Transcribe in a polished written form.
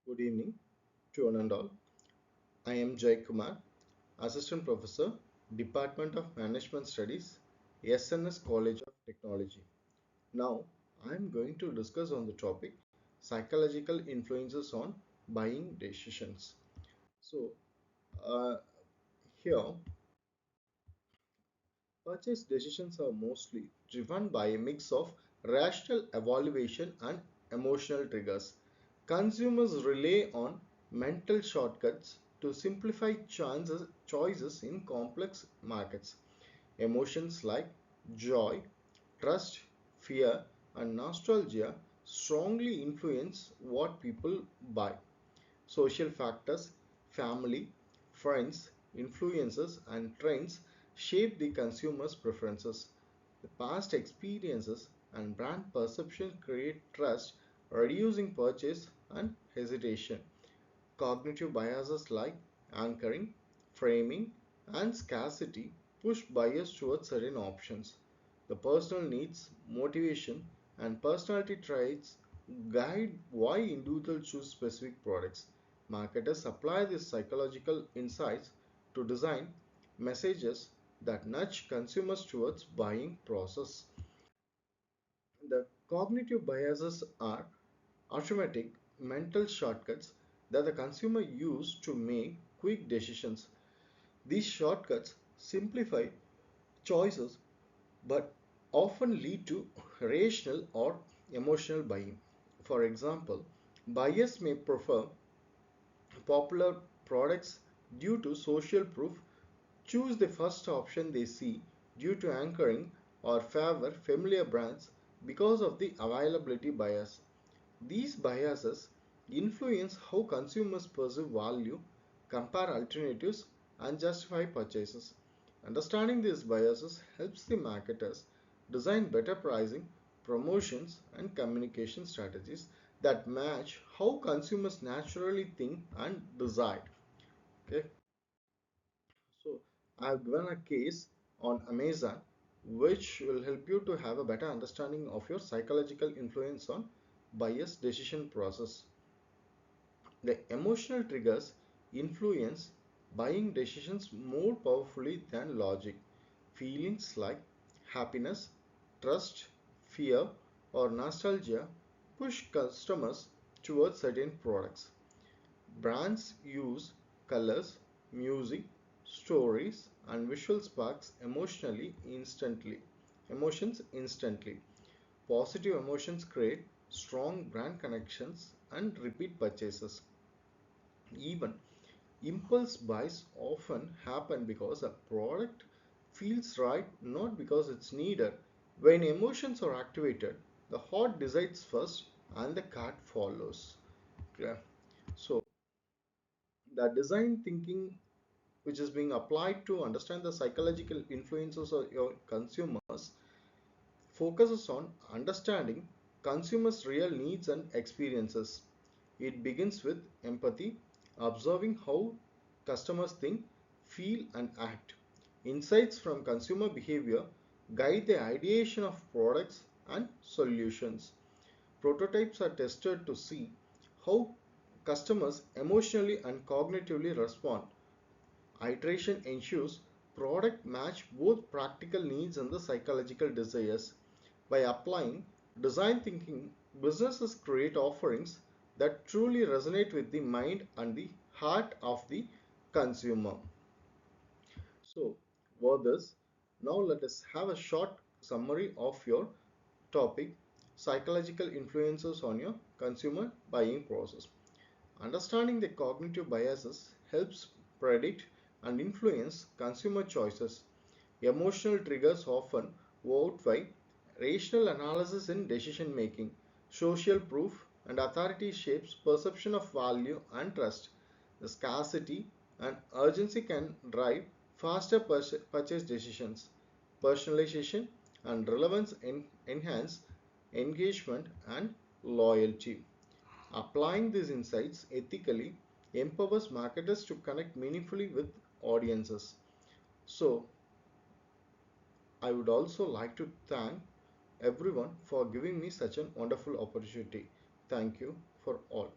Good evening to one and all. I am Jai Kumar, Assistant Professor, Department of Management Studies, SNS College of Technology. Now, I am going to discuss on the topic psychological influences on buying decisions. So, uh, here, purchase decisions are mostly driven by a mix of rational evaluation and emotional triggers. Consumers rely on mental shortcuts to simplify choices in complex markets. Emotions like joy, trust, fear, and nostalgia strongly influence what people buy. Social factors, family, friends, influences, and trends shape the consumer's preferences. The past experiences and brand perception create trust, reducing purchase and hesitation. Cognitive biases like anchoring, framing, and scarcity push buyers towards certain options. The personal needs, motivation, and personality traits guide why individuals choose specific products. Marketers apply these psychological insights to design messages that nudge consumers towards buying process. The cognitive biases are automatic mental shortcuts that the consumer use to make quick decisions. These shortcuts simplify choices but often lead to rational or emotional buying. For example, buyers may prefer popular products due to social proof, choose the first option they see due to anchoring, or favor familiar brands because of the availability bias. These biases influence how consumers perceive value, compare alternatives, and justify purchases. Understanding these biases helps the marketers design better pricing, promotions, and communication strategies that match how consumers naturally think and decide. Okay, so I've given a case on Amazon which will help you to have a better understanding of your psychological influence on buyer's decision process. The emotional triggers influence buying decisions more powerfully than logic. Feelings like happiness, trust, fear, or nostalgia push customers towards certain products. Brands use colors, music, stories, and visual sparks emotions instantly. Positive emotions create strong brand connections and repeat purchases. Even impulse buys often happen because a product feels right, not because it's needed. When emotions are activated, the heart decides first and the cart follows. Clear? So, the design thinking which is being applied to understand the psychological influences of your consumers focuses on understanding consumers' real needs and experiences. It begins with empathy, observing how customers think, feel, and act. Insights from consumer behavior guide the ideation of products and solutions. Prototypes are tested to see how customers emotionally and cognitively respond. Iteration ensures product match both practical needs and the psychological desires. By applying design thinking, businesses create offerings that truly resonate with the mind and the heart of the consumer. So, for this, now let us have a short summary of your topic psychological influences on your consumer buying process. Understanding the cognitive biases helps predict and influence consumer choices. Emotional triggers often outweigh rational analysis in decision making. Social proof and authority shapes perception of value and trust. The scarcity and urgency can drive faster purchase decisions. Personalization and relevance enhance engagement and loyalty. Applying these insights ethically empowers marketers to connect meaningfully with audiences. So, I would also like to thank everyone for giving me such a wonderful opportunity. Thank you for all.